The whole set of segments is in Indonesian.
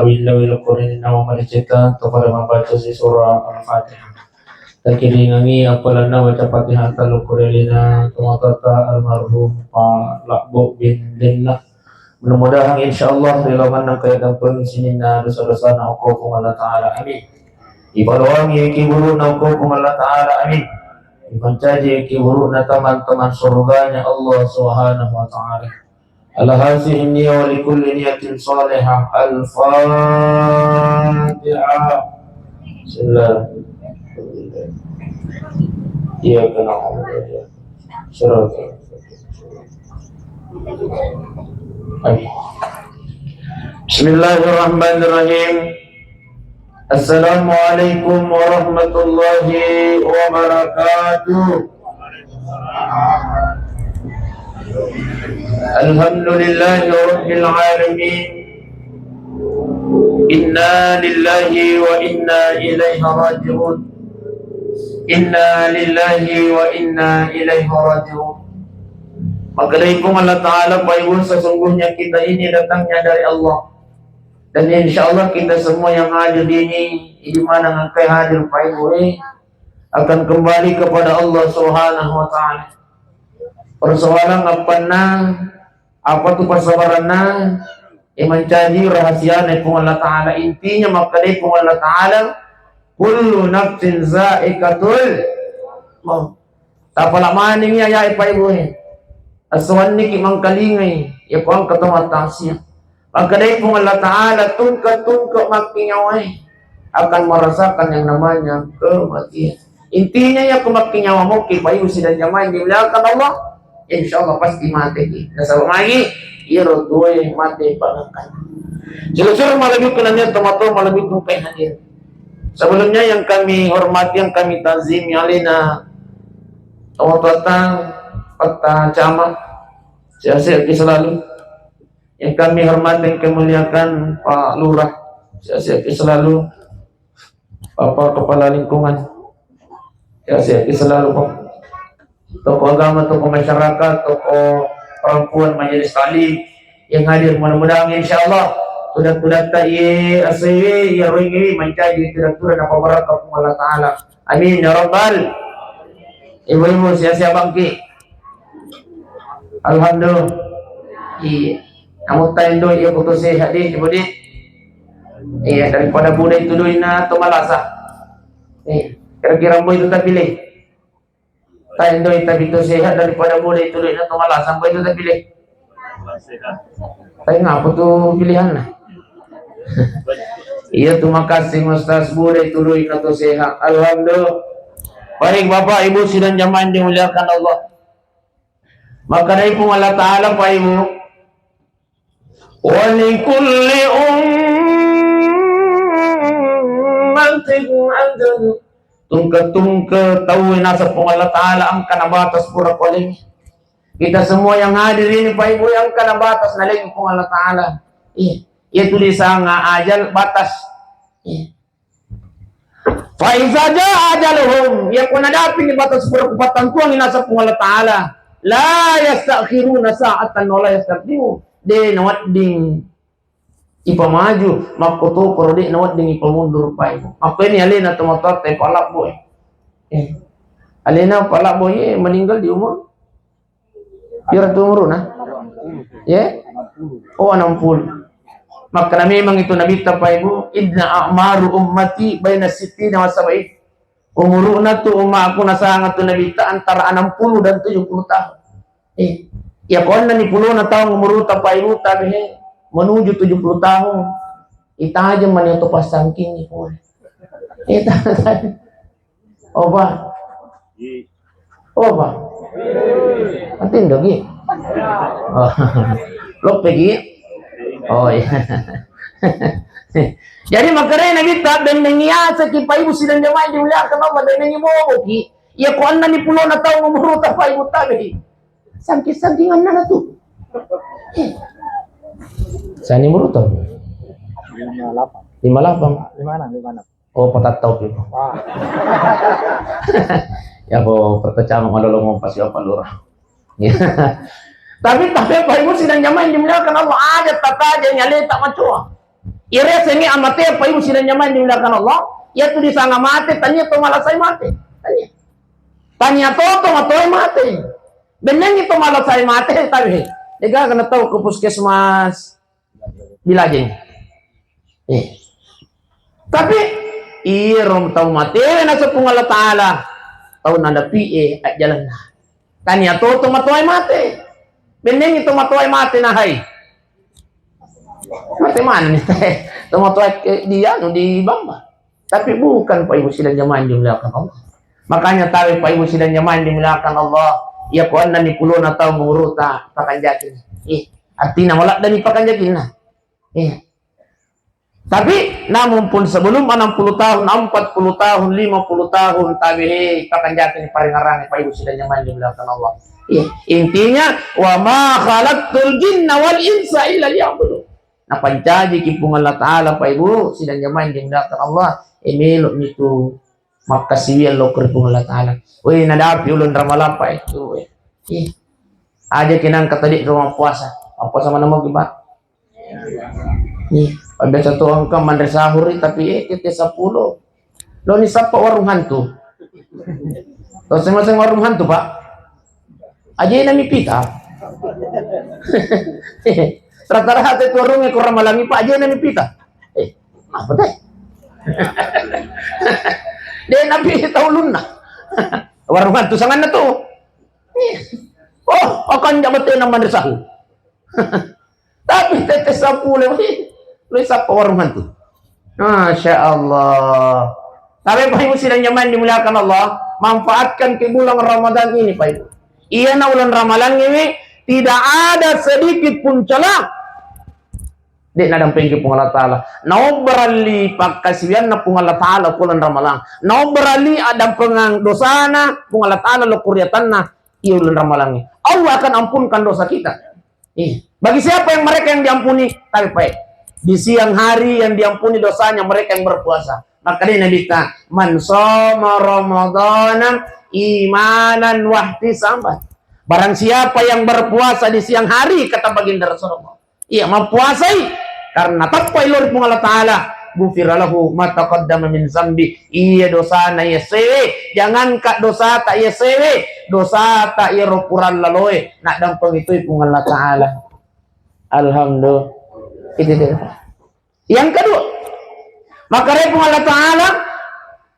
awil Quran nama maricita kepada membaca si surah Al-Fatihah. Takiringangi apalana baca Fatihah talu Qur'anina tumatata almarhum Pak Lakbo bin Lillah. Mudah-mudahan insyaallah relawan nang kaya kampung sini na dosa-dosa na hukum Allah Ta'ala amin. Ibalawang iki buru na hukum Allah Ta'ala amin. Ibancaji iki buru na teman-teman surganya Allah Subhanahu wa Ta'ala. Ala hazihi niyya wa likulli niyatin salihah. Al-Fatihah. Bismillah. Iya kena surat. Bismillahirrahmanirrahim. Assalamualaikum warahmatullahi wabarakatuh. Alhamdulillahi rabbil alamin. Inna lillahi wa inna ilaihi raji'un. Inna lillahi wa inna ilaihi raji'un. Magdalay pong Allah Ta'ala Baikun, sesungguhnya kita ini datangnya dari Allah. Dan insya Allah kita semua yang hadir ini, di mana ngangkai hadir Baikun, akan kembali kepada Allah Subhanahu wa Ta'ala. Persoalan apa tuh persoalan mencari rahasia dari Allah Ta'ala. Intinya magdalay pong Allah Ta'ala, kullu nafsin za'iqatul maut. Tapala maning ya ipaibuhin. Aswan ni kimang kalingay, ya po ang katawatasya. Pagkaday pong Allah Ta'ala, tungka magkinyaway, akan merasakan yang namanya kematian. Intinya ya kumakinyawa mo, kipayo sila jamay, dilakan Allah, insya Allah pasti mati. Nasa lagi, irotuwe mati pangangkan. Silusur malagit ko na niya, tomato malagit kong hadir. Sebelumnya yang kami hormati, yang kami tazim, yang alina tawatang Pakta Camat, siasat selalu. Yang kami hormati, yang kemuliakan Pak Lurah, siasat selalu. Bapak Kepala Lingkungan, siasat selalu. Tokoh agama, tokoh masyarakat, tokoh perempuan majelis taklim yang hadir, mudah-mudahan insyaallah sudah ta'i asyi ya ringi mencari direktur dan barakah Allah Ta'ala amin ya rabbal. Ibu-ibu siapa bangki alhamdulillah. Iya namun tayo iya putus sehat di ibu di iya daripada budaya itu doy na tumalasa kira-kira mo itu tapilih tayo doy tapi itu sehat daripada budaya itu doy na tumalasa mo itu tapilih tayo nga po ito pilihan na. Iya terima kasih Ustaz Bude tuloy na to sehat. Alhamdulillah. Baik Bapak Ibu sidang jamaah yang dimuliakan Allah. Maka dari pun Allah Ta'ala Pak Ibu. Wa likulli ummatin ajal. Tungka tahu nasa pun Allah Ta'ala ang kanabatas pura kuling. Kita semua yang hadir ini Pak Ibu yang kanabatas na lagi pun Allah Ta'ala. Iya. Ia tulisan ajal batas. Faiza jaa ajaluhum, ya kung nadapin ni batas pura kupatan tuang inasa pong Allah Ta'ala, la yastakhiruna sa'atan wa la yastaqdimu. De nawat ding ipamaju, makuto pero di nawat ding ipamundur pa ito. Ako ini alina tumatot ay palak boy. Alina palak boy meninggal di umur. Pira tu umur na? Ya? Oh 60. Maka na memang itu nabita pa Ibu, idna a'maru ummati bayna 60 wa 70. Umur na to ako na sangat to nabita antara 60 dan 70 tahun. Ya kon na ni 10 na tahun umur ta pa Ibu tabi menuju 70 tahun. Ita aja man itu pasangking ni po. Ita. Oba. Oba. Atin dogi. Oh. Lo pergi. Oh iya. Jadi makanya kita dan mengiasa kita Ibu sidang jamaah dimuliakan Allah dan mengimu ki. Ya ko anna ni 10 na taong umur ta pa Ibu tabi. Sangki-sangkingan na tu. Sani umur ta? 58. 56. Oh, patataw ko. Ya ko patacang malolong pa siya palura. Tapi Pak Ibu sidang jamaah dimuliakan Allah ada tata aja nyalita macua. Ire sengi amate pa ibu sila nyaman dimulakan Allah. Ya tu disanga mate tanya to malasay mate. Tanya to matoy mate. Beneng itu malasay mate tabi. Ega kana tahu ke puskesmas Bilajeng. Tapi irom tahu mate na sa pung Allah Taala. Tahu nanda PA at jalan na. Tanya to matoy mate. Beneng itu matoy mate na hay. Mati mana nih teh? Tumatuat dia no di Bamba. Tapi bukan Pak Ibu sidang jamaah dimulakan Allah. Makanya tahu Pak Ibu sidang jamaah dimulakan Allah. Ya ko anna ni pulo na taw muruta pakanjakin. Artinya wala dari pakanjakin na. Tapi namun pun sebelum 60 tahun, 40 tahun, 50 tahun tabihi pakanjakin paringarang Pak Ibu sidang jamaah dimulakan Allah. Intinya wa ma khalaqtul jinna wal insa illa liya'budun. Na pancaji kipung Allah Ta'ala pa ibu sidang jamain dimulakan Allah emelo nitu makasiwian lo kipung Allah Ta'ala. Uy nadapi ulun ramalan pa itu. Aja kinang katadik rumah puasa. Apa sama nama gibat? Ada satu angka mandre sahuri tapi kita 10. Lo ni sapa warung hantu. Lo masing-masing warung hantu pak. Aja nami pita. Rata-rata itu warungnya kurang malangi pak aja nami pita. Apa teh? Dia nabi tahu luna. Warung hantu sangan na tuh. Oh, akan jabatin ng manresahu. Tapi tetes 10 lu sapa warung hantu. Masya Allah. Tapi Pak Ibu sidang nyaman dimuliakan Allah, manfaatkan ke bulan Ramadan ini Pak Ibu. Iya na bulan Ramadan ini tidak ada sedikit pun celah. Dek na damping ke Allah Ta'ala. Nau berali pakasian na Allah Ta'ala bulan Ramadan. Nau berali ada pengang dosana Allah Ta'ala lo kuriatan na iya bulan Ramadan ini. Allah akan ampunkan dosa kita. Bagi siapa yang mereka yang diampuni? Tapi Pak, di siang hari yang diampuni dosanya mereka yang berpuasa. Maka dia Nabi ta man shoma ramadhana imanan wahtisaban. Barang siapa yang berpuasa di siang hari kata baginda Rasulullah. Iya, mempuasai karena takwa ilur Allah Ta'ala. Gufira lahu ma taqaddama min zambi. Iya dosa na yesewe. Jangan kak dosa tak yesewe. Dosa tak yeropuran laloy. Nak dampang itu Allah Ta'ala. Alhamdulillah. Itu dia. Yang kedua, maka repung Allah Ta'ala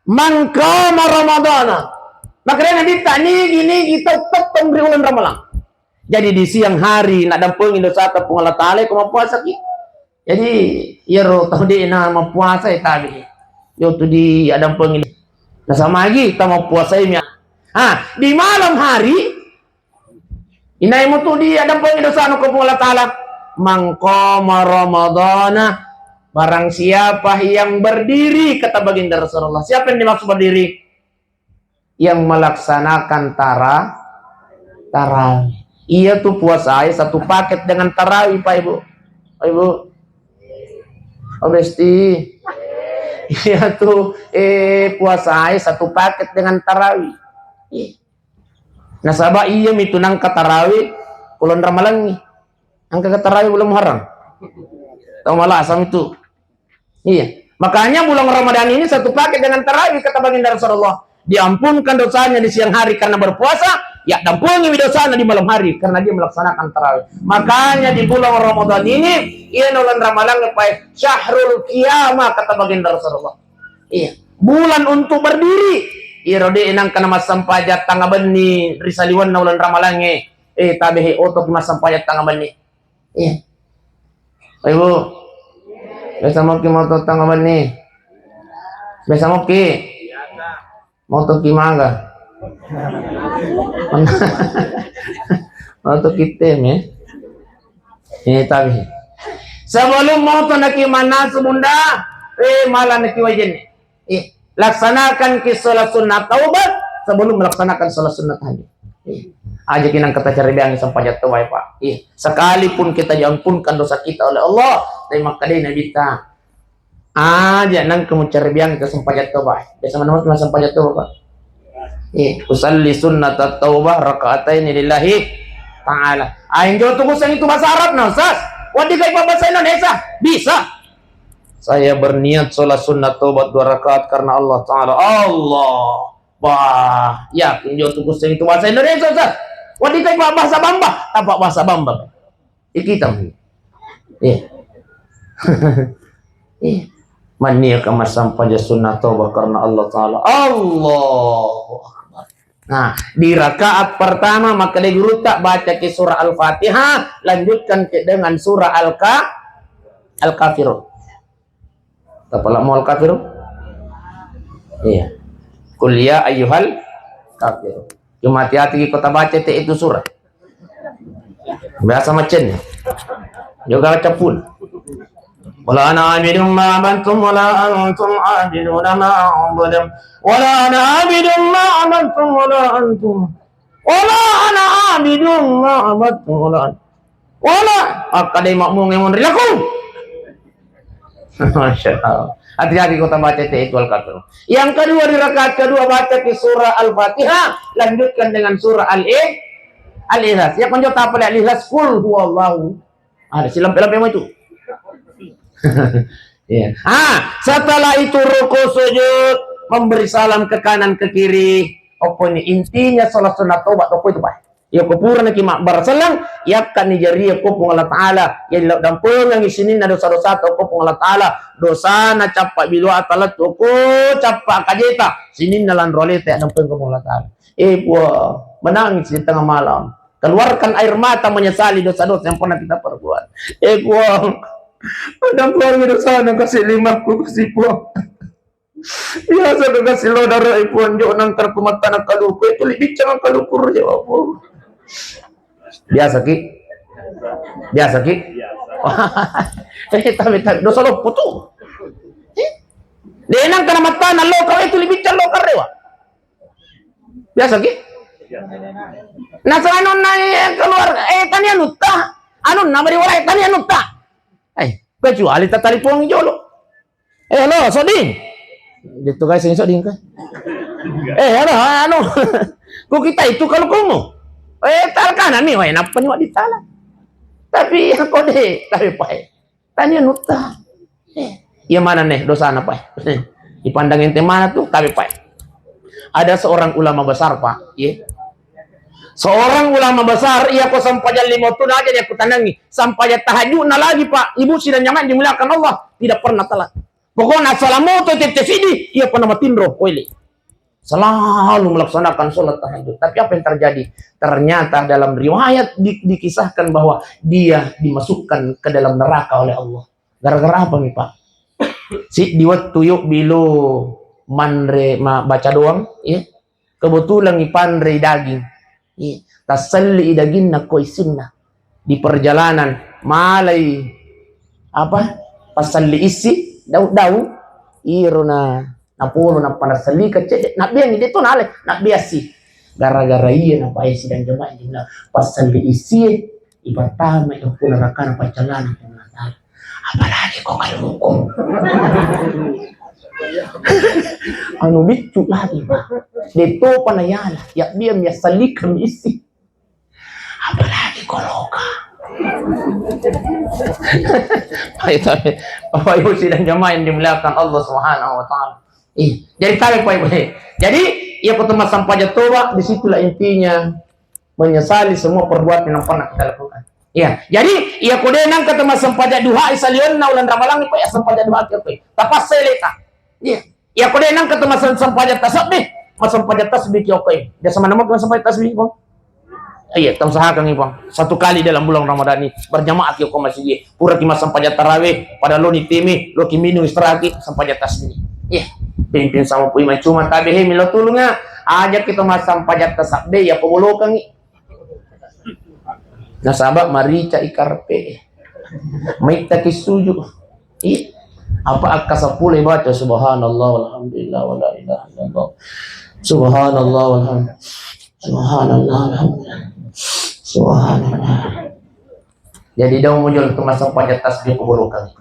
man qama ramadhana. Maka Nabi tani gini kita tetap beri bulan Ramadan. Jadi di siang hari nak dampingin dosa tepung Allah Ta'ala kuma puasa ki. Jadi ya ro tahu di nama puasa tadi. Yo tu di ada dampingin. Nah sama lagi kita mau puasanya. Di malam hari inai mu tu di ada dampingin dosa tepung Allah Ta'ala. Man qama ramadhana. Barang siapa yang berdiri kata baginda Rasulullah. Siapa yang dimaksud berdiri? Yang melaksanakan tarawih. Iya tuh puasa satu paket dengan tarawih Pak Ibu. Pak Ibu. Oh Besti. Iya tuh puasa satu paket dengan tarawih. Nah sahabat iya itu nang tarawih bulan Ramadan nih. Angka tarawih belum haram. Tahu malah asam itu. Iya. Makanya bulan Ramadan ini satu paket dengan tarawih kata baginda Rasulullah. Diampunkan dosanya di siang hari karena berpuasa, ya dampuni dosanya di malam hari karena dia melaksanakan tarawih. Makanya di bulan Ramadan ini, ia bulan Ramadan lepas syahrul qiyamah kata baginda Rasulullah. Iya, bulan untuk berdiri. Irode enang kana masampajat tangga beni risaliwan na bulan Ramadan tabehe otok masampajat tangga beni. Iya. Ibu, biasa mau ki moto tangga beni. Biasa mau ki moto kimaga moto kitem ya ini tabi sebelum moto nak mana sebunda malah nak wajen laksanakan sholat sunnah taubat sebelum melaksanakan sholat sunnah tadi aja kinang kata cari biang sampai jatuh Pak sekalipun kita diampunkan dosa kita oleh Allah tapi maka dia Nabi ta aja nang kamu cari biang ke sempajat taubah. Biasa mana cuma sempajat taubah. Usalli sunnat taubah rakaatain lillahi ta'ala. Aing jauh tunggu sang itu bahasa Arab nah, Ustaz. Wadi kai bahasa Indonesia bisa. Saya berniat sholat sunat tobat 2 rakaat karena Allah Ta'ala. Allah. Wah, yakin dia tunggu itu bahasa Indonesia, Ustaz. Wanita pak bahasa Bamba, apa bahasa Bamba? Kita. Iya. Iya. Mania kamar sampai sunat tobat karena Allah Ta'ala. Allahu Akbar. Nah, di rakaat pertama maka di guru tak baca ke surah Al-Fatihah, lanjutkan ke dengan surah Al-Kafirun. Kepala mau Al-Kafirun? Iya. Kuliah ayyuhal kafirun. Cuma hati-hati kita baca itu surah. Biasa macam ni. Juga baca pun. Wala ana abidun ma abantum wala antum abiduna ma a'budu. Wala ana abidun ma abantum wala antum. Wala ana abidun ma abantum wala akadai makmum yang rilakum. Masya Allah. Hati-hati kita baca itu Al-Kafirun. Yang kedua di rakaat kedua baca ke surah Al-Fatihah, lanjutkan dengan surah Al-Ikhlas. Ya penjot apa Al-Ikhlas? Qul huwallahu. Ada silam-silam itu. Ya. Setelah itu ruku sujud, memberi salam ke kanan ke kiri. Apa ini intinya salat sunat tobat apa itu Pak? Ya kupura na kima barasalang yakkan nijariya ko pung Allah Ta'ala ya dampung yang isinin na dosa-dosa to ko pung Allah Ta'ala dosa na capa bilu atalat ko capa kajeta sinin na lan rolete dampung ko pung Allah Ta'ala menangis di tengah malam keluarkan air mata menyesali dosa-dosa yang pernah kita perbuat ada keluarga dosa na kasih limaku kasih puang ya sa kasih lo daro ipuan jo nang terkumata na kaluku itu lebih jangan kalukur ya apa. Biasa ki tapi dosa lo putu denang kana mata na lo kau itu lebih calo karewa biasa ki nasa anon na keluar tanya nutta anon na mariwala tanya nutta kecuali tatali puang jolo halo soding gitu guys ini soding kan ano kok kita itu kalau kamu talkan ani wah napa ni wak ditala tapi ako deh tapi pai tanya nutta ya mana nih dosa apa dipandang ente mana tuh tapi pai ada seorang ulama besar Pak seorang ulama besar ia ko sampai jam 5 tu aja dia aku tandangi sampai tahajud na lagi Pak ibu sidang jangan dimuliakan Allah tidak pernah telat pokoknya assalamu tu sini ia pernah matindro koile selalu melaksanakan sholat tahajud. Tapi apa yang terjadi? Ternyata dalam riwayat dikisahkan bahwa dia dimasukkan ke dalam neraka oleh Allah. Gara-gara apa nih Pak? Si diwat tuyuk bilo manre baca doang, kebetulan ipandre daging, tasalli daging na koisinna di perjalanan malai apa? Pasalli isi daw irona napuno na panasali kecil nak biang itu nale nak biasi gara-gara iya na pae sidang jemaah ini pasali isi ibatama itu pun rakan pacalan apalagi kok kalau hukum anu bicu lagi Pak itu panayala ya biam ya salik isi apalagi koloka Bapak Ibu sidang jemaah yang dimuliakan Allah Subhanahu wa Ta'ala. Jadi tarik Pak Ibu. Jadi ia ketemu sampai jatuh, disitulah intinya menyesali semua perbuatan yang pernah kita lakukan. Iya. Jadi ia kudenang ketemu sampai duha isalion na ulan ramalang Pak ya sampai duha ke. Tapas seleta. Iya. Ia kudenang ketemu sampai tasbih, sampai tasbih oke. Dia sama nama sampai tasbih Bang. Iya, tamsahakan nih Bang. Satu kali dalam bulan Ramadan ini berjamaah ke masjid. Pura kima sampai tarawih pada lo ni timi, lo kiminu istirahat sampai tasbih. Iya. Pimpin sama pui mai cuma tabihi milo tulunga ajak kita mas sampai tasbih ya pemulukan ni. Nasabak marica ikarpe. Maita kisuju. Iya. Apa akasapule baca subhanallah walhamdulillah wala ilaha illallah. Subhanallah walhamdulillah. Subhanallah walhamdulillah. Subhanallah. Jadi dah muncul ke masa pajak tasbih kubulukan.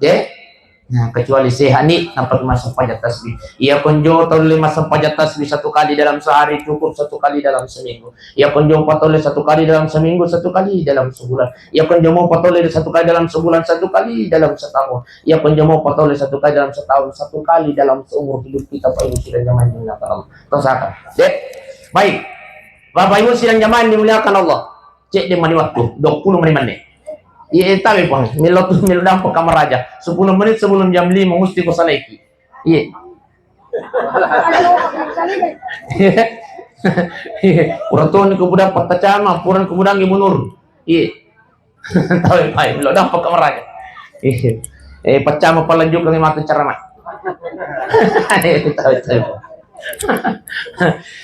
Nah, kecuali sehani dapat masa pajak tasbih. Ia konjo toleh masa pajak tasbih 1 kali dalam sehari, cukup 1 kali dalam seminggu. Ia konjo patoleh 1 kali dalam seminggu, 1 kali dalam sebulan. Ia konjo mau patoleh 1 kali dalam sebulan, 1 kali dalam setahun. Ia konjo mau patoleh 1 kali dalam setahun, 1 kali dalam seumur hidup kita. Bapak Ibu sidang jamaah dimuliakan Allah. Tosakan. Dek, baik. Bapak Ibu sidang jamaah dimuliakan Allah. Cek di mana waktu 20 menit. Iya, tapi bang, milo dampak kamar aja. 10 menit sebelum jam 5 mesti kau salaki. Iya. Kurang tuh ni kemudian patacama, kurang kemudian gimana? Iya. Tapi baik, milo dampak kamar aja. Iya. Pacama palanjuk lagi mati cara mak.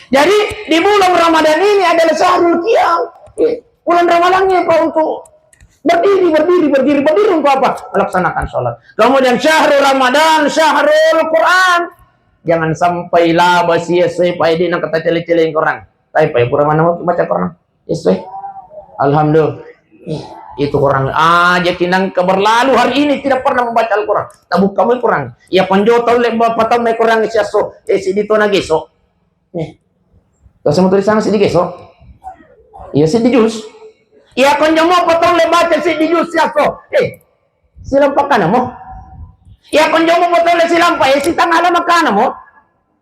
Jadi di bulan Ramadan ini adalah Syahrul Qiyam. Bulan Ramadan ini apa untuk berdiri untuk apa? Melaksanakan sholat. Kemudian syahrul Ramadan, syahrul Quran. Jangan sampai laba sia-sia pai dina kata cele-cele orang. Tapi pai kurang mana mau baca Quran? Yes, alhamdulillah. Itu orang aja kinang keberlalu hari ini tidak pernah membaca Al-Quran. Tabuk kamu Quran. Ya panjotau le bapak tahu Quran siaso. Si dito na geso. Kasi mo tulisan si di geso. Iya si di jus. Iya konjo mo potong le baca si di jus siaso. Silang pakana mo. Iya konjo mo potong le silang pa si tang halaman kana mo.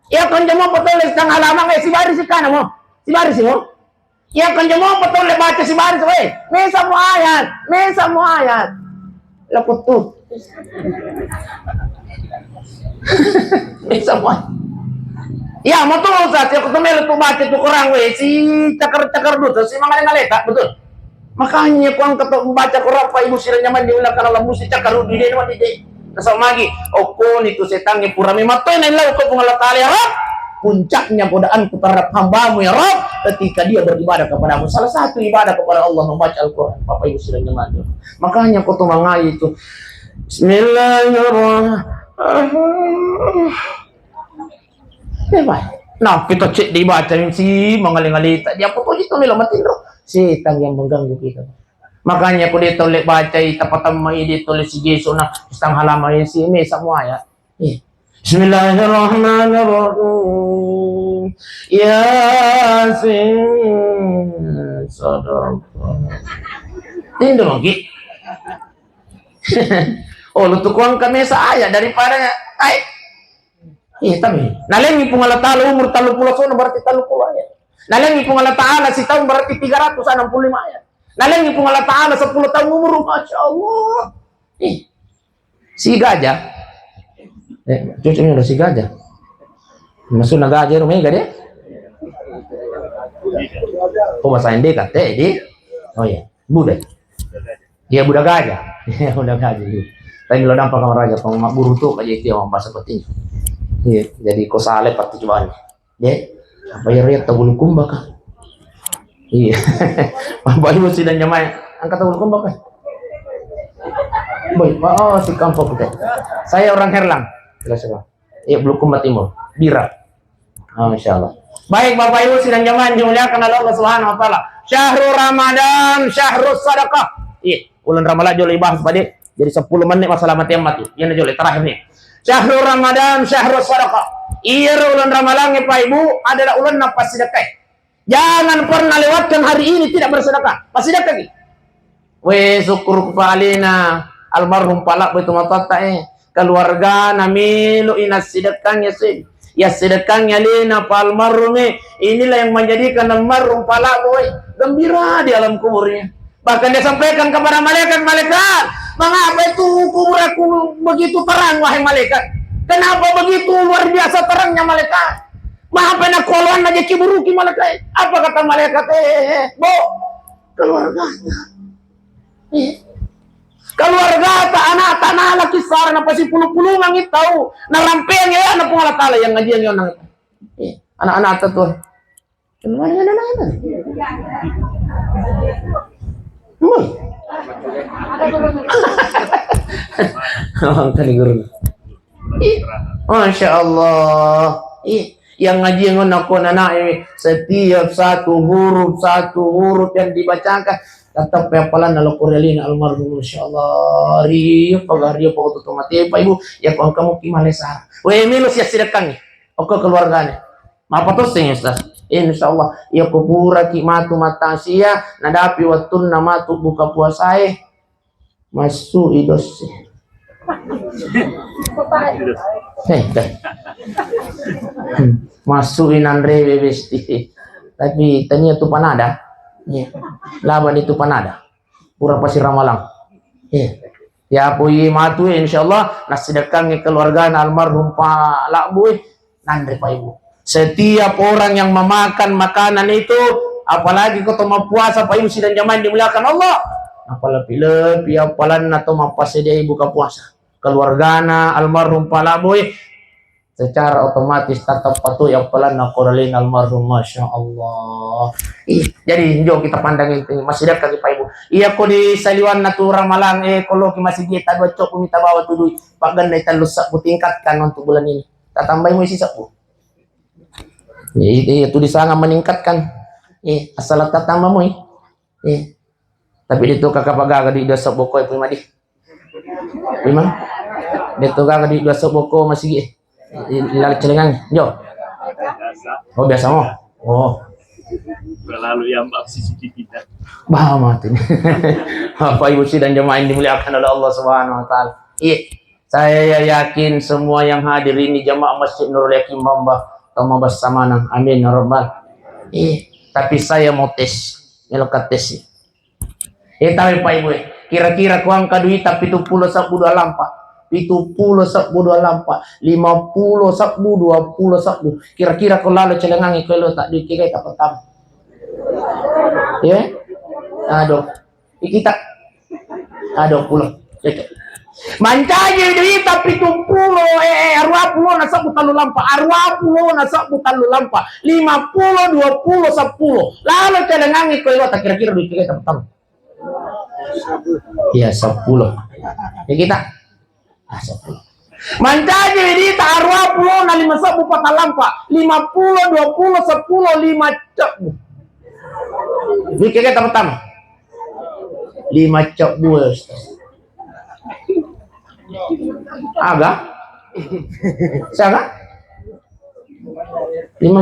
Iya konjo mo potong le tang halaman si baris si kana mo. Si baris mo. Iya konjo mo potong le baca si baris Mesa mo ayat. Lapot tu. Mesa mo ayat. Ya, mau tuh Ustaz, aku tuh melu tuh baca tuh Quran si cakar-cakar dulu, si mga ngaleta, betul. Makanya kung baca Quran pa ibu sila nyaman diulakan Allah musi cakar di dia naman di. Kasama magi, okon itu setan yang pura mematoy na ilaw ko kung Allah Ta'ala ya Rabb. Puncaknya godaan terhadap hambamu ya Rabb ketika dia beribadah kepadamu. Salah satu ibadah kepada Allah membaca Al-Quran. Bapak Ibu sila nyaman. Makanya kau tuh mangai itu. Bismillahirrahmanirrahim. Nah, kita cek dibaca si mengaling-alita. Dia apa itu nila matindro. Setan yang mengganggu kita. Makanya aku ditulis baca tapatamai ditulis si Yesus na isang halaman si me semua ya. Bismillahirrahmanirrahim. Yasin. Sadaqah. Ini lagi. Oh, lu tukuan kami saya daripada tapi nalengi pung Allah Ta'ala umur 30 tahun berarti 30 ayat. Nalengi pung Allah Ta'ala si tahun berarti 365 ayat. Nalengi pung Allah Ta'ala 10 tahun umur, Masya Allah. Si gajah. Cucunya udah si gajah. Masuk na gajah rumah gajah. Oh, bahasa Inde kata di. Oh ya, budak. Dia budak gajah. Ya, budak gajah. Tapi lo nampak kamar raja pang buru tuh kayak dia mau bahasa penting. Iya, jadi kau saleh pasti cobaan. Ya, apa ya riat tabul kumbak kan? Iya, Bapak Ibu sidang jamaah angkat tabul kumbak kan? Baik, oh si kampung kita. Saya orang Herlang, jelas. Iya, Bulukumba Timur, Bira. Oh, Masya Allah. Baik, Bapak Ibu sidang jamaah dimuliakan oleh Allah Subhanahu Wa Taala. Syahrul Ramadan, syahrul sadaqah. Iya, bulan Ramadan joleh bahas pada jadi 10 menit masalah mati. Ini joleh terakhir nih. Syahrul Ramadan, syahrul sadaqah. Iya, bulan Ramadan Pak Ibu adalah bulan nafas sedekah. Jangan pernah lewatkan hari ini tidak bersedekah. Pasti sedekah lagi. We syukur kepalina almarhum palak betul matata keluarga namilu inas sedekahnya sih. Ya sedekahnya lina almarhum inilah yang menjadikan almarhum palak boy gembira di alam kuburnya. Bahkan dia sampaikan kepada malaikat, mengapa itu kubur aku begitu terang wahai malaikat? Kenapa begitu luar biasa terangnya malaikat? Mengapa nak kolon aja ciburuki malaikat? Apa kata malaikat? Bo, keluarganya. Keluarga tak anak tanah laki sarana pasti puluh-puluh ngangit tahu. Narampeang ya anak Allah Ta'ala yang ngajian yang nang. Anak-anak tuh. Kemana anak-anak? Tadi guru. Masya Allah. Yang ngaji yang aku anak ini setiap satu huruf yang dibacakan Tetap palan na lokorelin almarhum insyaallah. Rio pag to mati pa ibu ya kung kamu kimalesa. We milos ya sidakang. O keluarganya. Mapatos ya Ustaz. Insyaallah ya kubura ki matu matasia nadapi watun nama tu buka puasa masu idos. Masukin Andre bebesti. Tapi tanya tu panada. Laban itu panada. Pura pasir ramalang. Ya puyi matu insyaallah nasidakang keluarga almarhum Pak Lakboy nandre Pak Ibu. Setiap orang yang memakan makanan itu, apalagi kau mau puasa Pak Ibu sidang zaman dimuliakan Allah. Apalagi lebih apalan atau mapasedia buka puasa. Keluargana almarhum Pak Lakboy secara otomatis tetap patuh yang pelan nakoralin almarhum masya Allah. Jadi jauh kita pandang itu masih dekat Pak Ibu. Iya ko di saliwan natu ramalang kalau masih kita dua cok minta bawa tuduh Pak Ganda kita lusak tingkatkan untuk bulan ini. Tak tambahin mau isi sapu. Itu disanga meningkatkan. Asal tak tambah mau. Tapi itu kakak pagaga di dosa boko prima di. Prima. Itu kakak di dosa boko masih lalu celengan, jo. Oh biasa mo. Oh. Lalu yang bab sisi kita. Bah mati. Apa ibu sidang jemaah yang dimuliakan oleh Allah Subhanahu Wa Taala. Saya yakin semua yang hadir ini jemaah Masjid Nurul Yakin Bamba sama bersama nang. Amin ya rabbal. Tapi saya mau tes, melokat tes. Tapi Pak Ibu, kira-kira kuang kaduit tapi 70 sabu 2 lampa. 70 sabu 2 lampa, 50 sabu 20 sabu. Kira-kira kalau lalu celengangi kalau tak duit kita tak pertama. Ya? Aduh. Kita aduh pulau. Mancaje duit tapi 70 20 na sabu talu lampa, 20 na sabu talu lampa, 50 20 10. Lalu celengangi kalau tak kira-kira duit kita tak pertama. Iya 10. Ya kita 10. Mancaje di taruh 20 na 5 sabu patalampa 50 20 10 5 cok. Mikirnya pertama 5 cok buas. Agak siapa? 50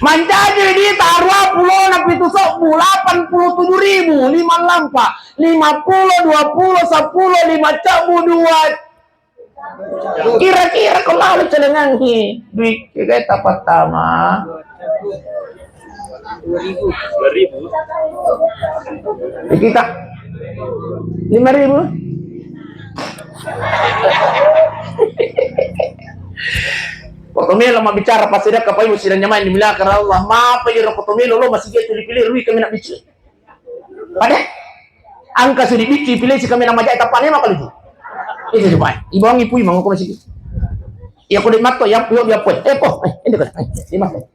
Mancaje di taruh pulau napi tu sok 87.000 5 lampa 50 20 10 5 cabu 2 kira-kira kalau lalu celengan duit kita pertama 2.000 kita 5.000 Kotomelo bicara pasti dia kapai musidang nyaman dimuliakan Allah. Maaf ya kotomelo lo masih gitu dipilih lui kami nak bicu. Pada angka sudah bicu pilih si kami nama jaya tapane maka itu. Itu coba. Ibu ang ipui mangu ko masih. Iya ko di mato ya puyo dia poy. Po. Ini ko. Di mato.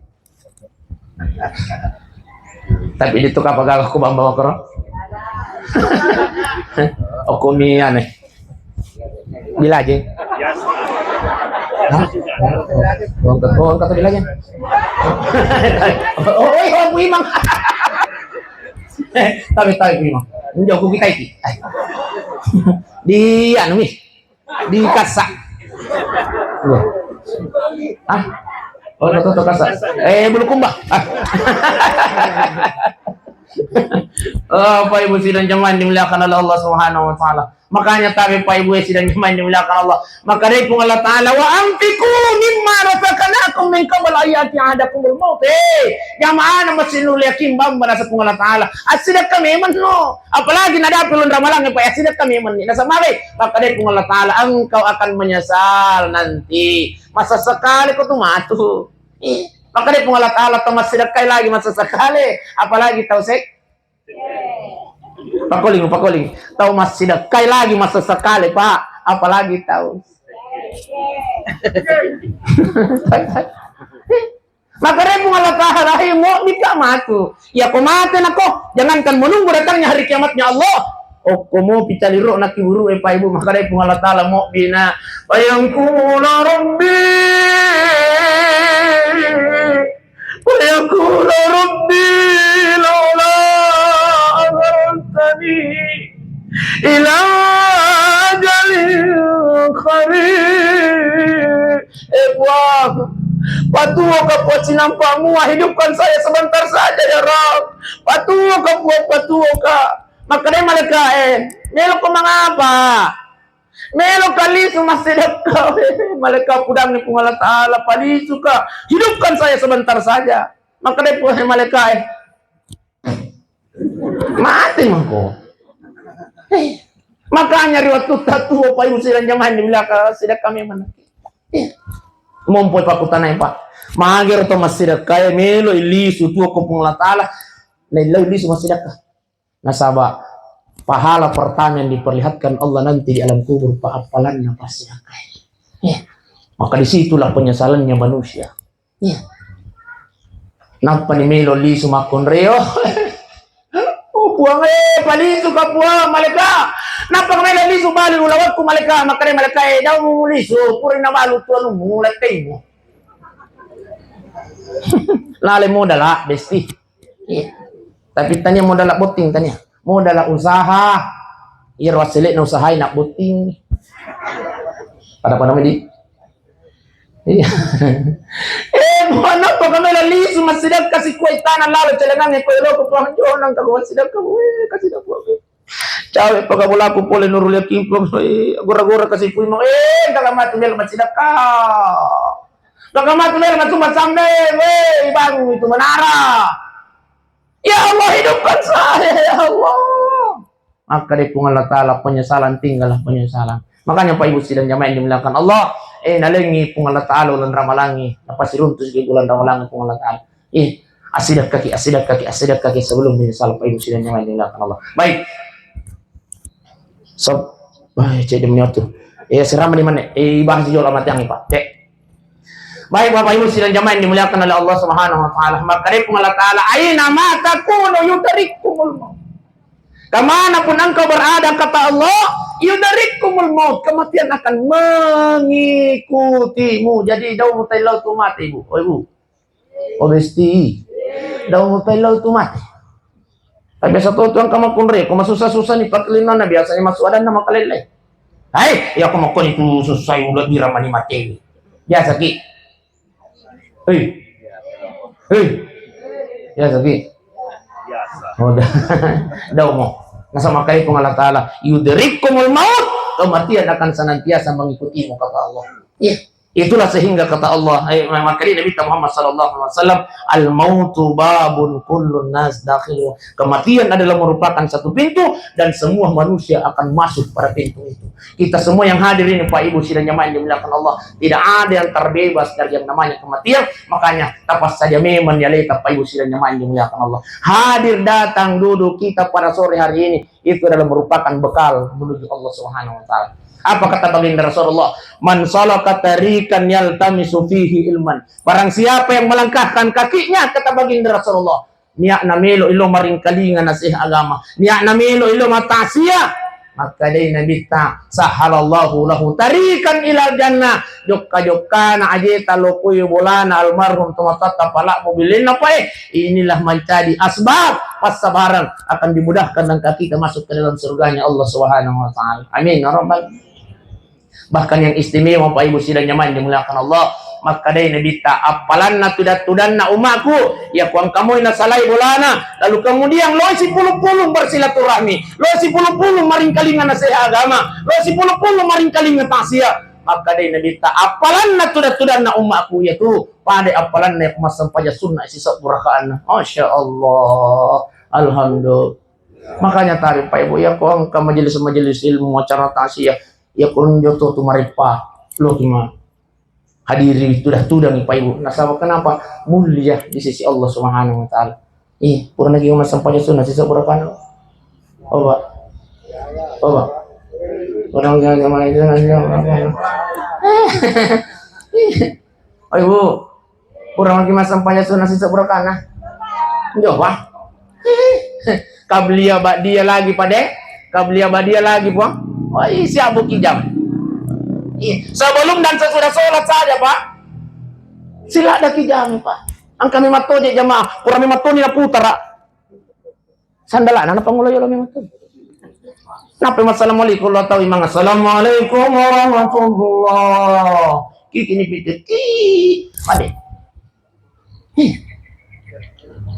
Tapi dito kapag ako bambawa ko. Ako mi ane. Bila aja. Orang kata bilangnya. Oh, imam. Tapi imam. Menjauh kita iki. Di anu nih. Di kasa. Oh, itu kasa. Bulu kumbah. Pak Ibu sidang jemaah dimuliakan oleh Allah Subhanahu Wa Taala. Makanya tapi Pak Ibu sidang jemaah dimuliakan Allah. Maka dari Allah Taala wa anfiqu mimma razaqnakum min qabl ayati ahadakumul maut. Jamaah Masjid Nurul Yakin Bamba nasa pung Allah Taala. Asidak kami man no. Apalagi nada pilun ramalang Pak asidak kami man. Nasa mari. Maka dari Allah Taala engkau akan menyesal nanti. Masa sekali kau tuh matu. Maka dari Allah Taala Thomas sedekah lagi masa sekali. Apalagi tahu sek. Pakoling. Tahu masih sedekah lagi masa sekali Pak. Apalagi tahu. Maka dari Allah Taala mau nikah matu. Ya kau mati nako. Jangankan menunggu datangnya hari kiamatnya Allah. Oh, komo picaliro nak iburu Pak Ibu. Maka dari Allah Taala mau bina. Bayangku la rabbi يقول ربي لولا أخرتني إلى أجل قريب. Patuwo ka po sinampamu, hidupkan saya sebentar saja ya Rabb. Patuwo ka po, patuwo ka. Makanya malikain, melo ko mangapa. Melo kali sumasidap ka. Malika pudang ni Punggala Ta'ala, palisu ka. Hidupkan saya sebentar saja. Makanya po malikain. Mati mo ko. Makanya riwat tatuwo pa yung silang jamahan ni Milaka, sidak kami manakit. Mompoy pakutanay pa. Magir to masidak kaya melo ilisu tuwa ko Punggala Ta'ala. Na ilaw ilisu masidak ka. Nasaba, pahala pertama yang diperlihatkan Allah nanti di alam kubur, paapalannya pasti akan. Maka disitulah penyesalannya manusia. Napa ni melo lisu makon reo? Puang palisu ka puang malika. Napa melo lisu bali ulawat ku malika, makare malika daw mo lisu puri na malu tuan mo latay mo. Lale mo dala besti. Tapi tanya mo dala boting tanya. Mo dala usaha. Irwa silik na usahay na boting. Ada apa namanya di? Mana pa kami lalisu masidag kasi kuway tanan lalo talagang kuway loko pa ang Diyon ang kagawa sidag ka kasi na po cawe pagkamula ko po linurulia kimpong agura-gura kasi po yung kagamat mel masidag ka kagamat mel masumasamde bago itu menara ya Allah hidupkan saya ya Allah. Maka di Punggala Ta'ala penyesalan tinggallah penyesalan. Makanya Pak Ibu sidang jamaah yang dimuliakan Allah, nalengi Punggala Ta'ala ulan ramalangi, napasiruntus di bulan ramalangi Punggala Ta'ala. Asidak kaki sebelum menyesal Pak Ibu sidang jamaah yang dimuliakan Allah. Baik. So, jadi menyotu. Serama di mana? Bahas jauh amat yang Pak. Cek. Baik Bapak Ibu sidang jamaah yang dimuliakan oleh Allah Subhanahu wa taala. Maka di Punggala Ta'ala, aina ma takunu yudrikumul maut. Kemanapun engkau berada, kata Allah, yudrikumul maut, kematian akan mengikutimu. Jadi daun mutai laut tu mati ibu. Oh ibu, oh besti, daun mutai laut tu mati. Tapi biasa tuan kamu kunre, kamu susah-susah nih paklinan na biasanya masuk ada nama kalilai. Hai, ya kamu kon itu susah ulat diramani mati. Biasa ki. Hei, biasa ki. Oh, dah mau. Nasa makai Punggala Ta'ala, yudrikumul maut, kematian akan senantiasa mengikutimu kata Allah. Itulah sehingga kata Allah, makanya Nabi Muhammad SAW, al-mautu babun kullun nas dakhilu. Kematian adalah merupakan satu pintu dan semua manusia akan masuk pada pintu itu. Kita semua yang hadir ini Pak Ibu sidang jamaah yang dimuliakan Allah, tidak ada yang terbebas dari yang namanya kematian. Makanya tapas saja memang ya leka Pak Ibu sidang jamaah yang dimuliakan Allah. Hadir datang duduk kita pada sore hari ini itu adalah merupakan bekal menuju Allah Subhanahu wa taala. Apa kata baginda Rasulullah? Man salaka tariqan yaltamisu fihi ilman. Barang siapa yang melangkahkan kakinya, kata baginda Rasulullah, niya namelo ilo maring kalingan nasih agama, niya namelo ilo matasia, maka day nabita sahalallahu lahu tariqan ilal jannah. Jokka na ajeta lokuy bulana almarhum tumatata pala mobilin na pa inilah mencari asbab pasabaran akan dimudahkan dan kaki kita masuk ke dalam surganya Allah Subhanahu wa taala. Amin ya rabbal. Bahkan yang istimewa Pak Ibu sidang jamaah dimuliakan Allah, maka day nabita apalan na tudat-tudanna umaku ya kuang kamu ina salai bolana, lalu kemudian lo si puluh-puluh bersilaturahmi, lo si puluh-puluh maring kalingan nasihat agama, lo si puluh-puluh maring kalingan tasya. Maka day nabita apalan na tudat-tudanna umaku yaitu pada apalan na kumasam paja sunnah sisa burakaan. Masya Allah, alhamdulillah. Makanya tadi Pak Ibu ya kuang ke majelis-majelis ilmu acara tasya ya kurang joto tu maripa lo cuma hadiri tudah Pak Ibu. Nasabah kenapa mulia di sisi Allah Subhanahu wa taala. Kurang lagi mas sampainya sunnah sisa berapa? Oh Pak. Kurang lagi sama itu Ibu. Kurang lagi mas sampainya sunnah sisa berapa? Jawab. Kabliya dia lagi pada? Kabliya dia lagi buang? Siap buki jam. Sebelum dan sesudah sholat saja Pak. Sila ada kijam Pak. Ang kami matodi jamaah, pura mi matodi na putara. Sandalan na pangulo yo mi matodi. Napa assalamualaikum lo tahu imang assalamualaikum warahmatullah. Kini pitit ade.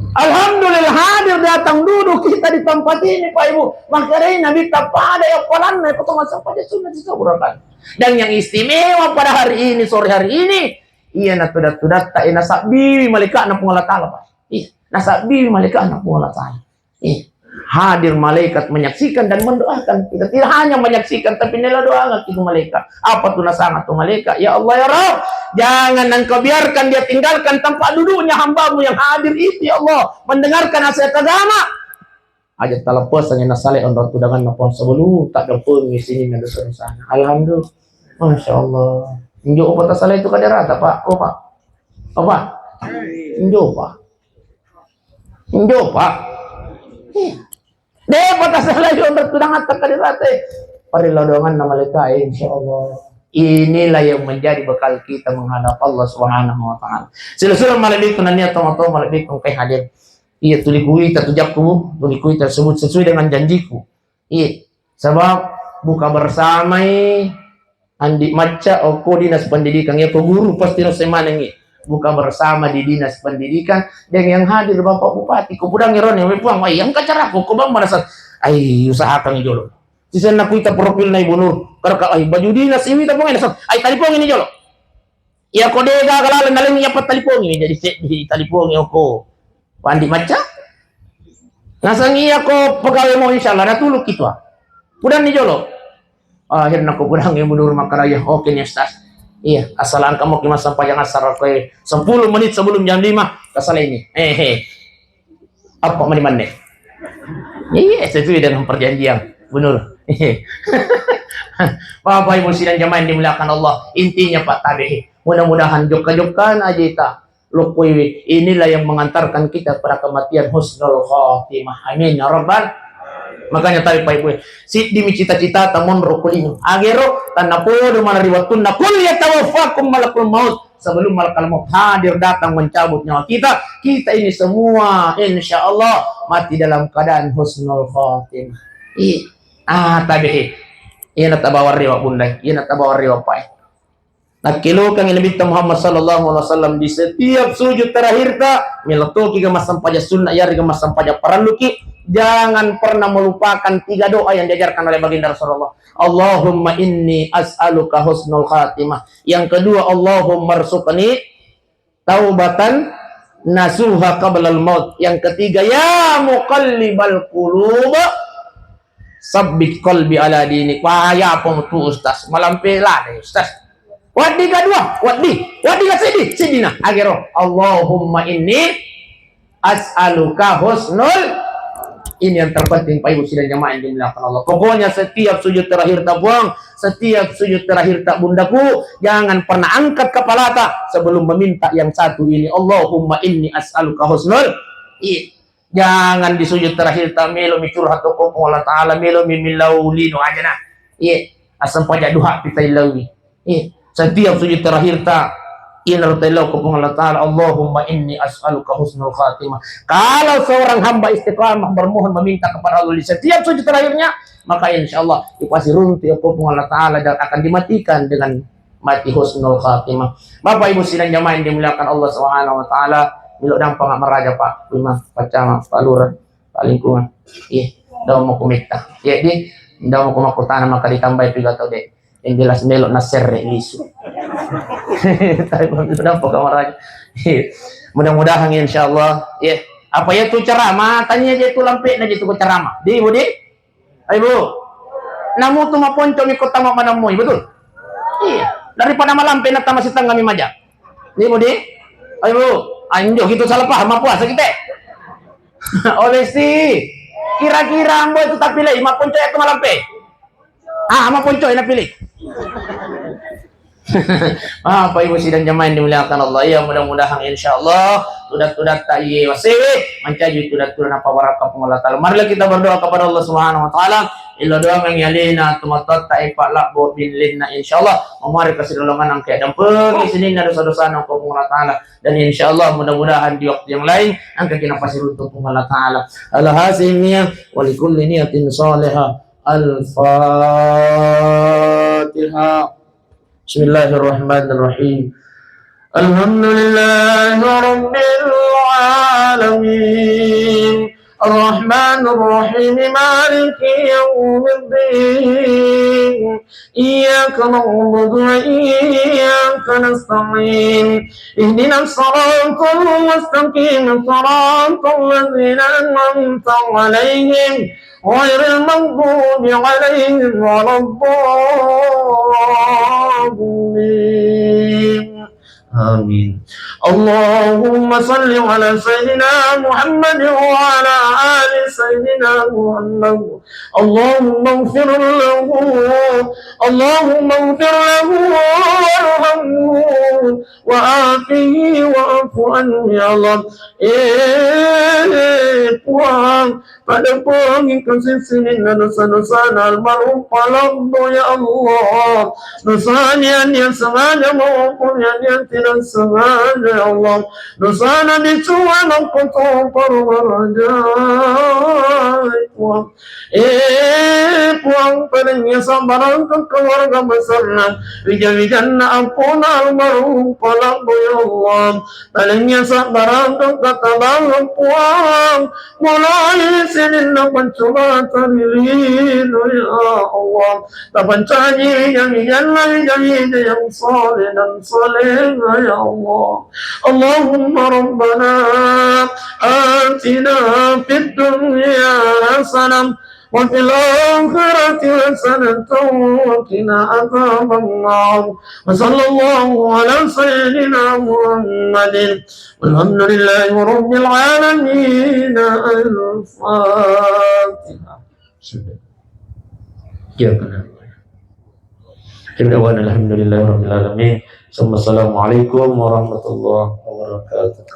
Alhamdulillah hadir datang duduk kita di tempat ini Pak Ibu. Makanya Nabi pada yang kolan na potong sampai sunnah disebutkan. Dan yang istimewa pada hari ini sore hari ini iya na tudat tak nasak bibi malaikat na pengolah taala Pak. Iya, nasak bibi malaikat na pengolah taala. Iya. Hadir malaikat menyaksikan dan mendoakan kita. Tidak hanya menyaksikan tapi nila doa itu malaikat. Apa tuh nasangat tuh malaikat? Ya Allah ya Rabb, jangan engkau biarkan dia tinggalkan tempat duduknya hambamu yang hadir itu ya Allah, mendengarkan nasihat agama. Aja telepon hanya nasale untuk tudangan napon sebelum tak dapat sini ada sana. Alhamdulillah. Masya Allah. Injo apa tasala itu kaderata Pak? Oh Pak. Apa? Injo Pak. Injo Pak. Dapat asal lagi untuk tunangan terkadirate. Parilodongan nama mereka insya Allah. Inilah yang menjadi bekal kita menghadap Allah Subhanahu wa taala. Sila-sila malaikat nanya atau malaikat kai hadir. Iya tulikui tertujakku, tulikui tersebut sesuai dengan janjiku. Iya. Sebab buka bersama andi maca oko dinas pendidikan ya guru pasti no semanengi. Buka bersama di dinas pendidikan dan yang hadir Bapak Bupati kupudang iron yang puang yang kacara ko bang merasa usahakan jolo sisa na kuita profil na ibunur karena baju dinas ini tapong ini talipong ini jolo ya ko dega kalalan naling ya talipong ini jadi di talipong ko pandi maca nasang iya ko pegawai mo insyaallah natulog kita pudang ni jolo akhirnya ko pudang ibunur makaraya oke nih stas. Iya, asalan kamu kimas sampai yang asar ke 10 menit sebelum jam 5 kasal ini. Apa mana? Iya, sesuai dengan perjanjian, benar. Bapak Ibu sidang jamaah yang dimuliakan Allah, intinya Pak Tabe, mudah-mudahan joka-jokan aja kita. Lokoi inilah yang mengantarkan kita pada kematian husnul khotimah. Amin ya rabbal. Makanya tadi Pak Ibu, si demi cita-cita tamon rokulino. Agero tanapodo manariwatun na kul yatawaffakum malakul maut. Sebelum malakul maut hadir datang mencabut nyawa kita, kita ini semua insya Allah mati dalam keadaan husnul khotimah. Tabi. Iya natabawa riwa bunda, iya natabawa riwa Pak. Nakilukan yang Nabi Muhammad sallallahu alaihi wasallam di setiap sujud terakhir ta milatuki ke masam paja sunnah yari ke masam paja paraluki. Jangan pernah melupakan 3 doa yang diajarkan oleh baginda Rasulullah. Allahumma inni as'aluka husnul khatimah. Yang kedua, Allahumma rzuqni taubatan nasuha qablal maut. Yang ketiga, ya muqallibal qulub sabbit qalbi ala dinik. Wah, ya apa tu ustaz? Malampilah deh ustaz. Wadi kedua, wadi ke sidina. Akhirnya, Allahumma inni as'aluka husnul. Ini yang terpenting Pak Ibu sidang jamaah yang dimuliakan Allah. Pokoknya setiap sujud terakhir tak buang, setiap sujud terakhir tak bundaku, jangan pernah angkat kepala tak sebelum meminta yang satu ini. Allahumma inni as'aluka husnul. Jangan di sujud terakhir tak melo curhat ke Allah Taala melo milaulino aja nah. Asam pajak duha kita ilawi. Setiap sujud terakhir tak inartailau kepada Allah Ta'ala Allahumma inni as'aluka husnul khatimah. Kalau seorang hamba istiqamah bermohon meminta kepada Allah di setiap sujud terakhirnya, maka insya Allah pasti runtuh kepada Allah Ta'ala dan akan dimatikan dengan mati husnul khatimah. Bapak Ibu sidang jamaah yang dimuliakan Allah Subhanahu wa taala, milo dampak meraja Pak Lima, Pak Camat, Pak Lurah, Pak Lingkungan. Daw mau kumita. Di daw mau kumakutan maka ditambah 3 tahun deh. Yang jelas melok naser isu. Tapi sudah pokoknya mudah-mudahan insyaallah apa ya tuh ceramah tanya aja tuh lampe aja tuh ceramah di Ibu Ibu namu tuh maponco mi kota mana mo betul daripada malampe na masih tangga mi maja di Ibu Ibu anjo gitu salah paham apa puasa kita oleh si kira-kira ambo itu tak pilih maponco itu malampe maponco ina pilih Bapak Ibu sidang jamaah yang dimuliakan Allah, ya mudah-mudahan insyaallah tudat-tudat ta'i wasiwi mencaji tudat-tudat apa barakah Allah taala. Marilah kita berdoa kepada Allah Subhanahu wa taala. Illa doa mengyalina tumatat ta'i pak bo bin linna insyaallah. Mari kasih dolongan ang keadaan pengisinin na dosa-dosa ng Allah taala, dan insyaallah mudah-mudahan di waktu yang lain ang kakinapasir untuk Allah taala. Alhasilnya wa likulli niyatin salihah. Al-Fatihah. Bismillahirrahmanirrahim. Alhamdulillahi rabbil alamin. Ar-Rahmanir Rahim. Maliki yawmiddin. Iyyaka na'budu wa iyyaka nasta'in. Ihdinas siratal mustaqim. Siratal ladzina an'amta 'alaihim ghairil maghdubi 'alaihim waladdallin. Amin. Allahumma salli ala Sayyidina Muhammad wa ala ali Sayyidina Muhammad. Allahumma ighfir lahu, Allahumma ighfir lahu warhamhu wa afihi wa afu anhu ya Allah. Tuhan, pada pagi kesini dosa-dosa almarhum Palombo ya Allah, dosanya yang sengaja maupun yang tidak sengaja ya Allah, dosanya dicuan aku tumpar merajai Tuhan. Tuhan padanya sabaran ke keluarga besarnya, wijan-wijan ampun almarhum Palombo ya Allah, padanya sabaran ke katabalan Tuhan, mulai sinin na pancoba taririn ya Allah, tapancaji yang yang soleh dan soleh ya Allah. Allahumma rabbana atina fid dunya hasanah wa fil akhirati hasanatan wa qina adzabannar. Wa sallallahu ala sayyidina Muhammadin walhamdulillahi rabbil alamin. Al-Fatihah. Sudah. Ya benar. Alhamdulillah rabbil alamin. Assalamualaikum warahmatullahi wabarakatuh.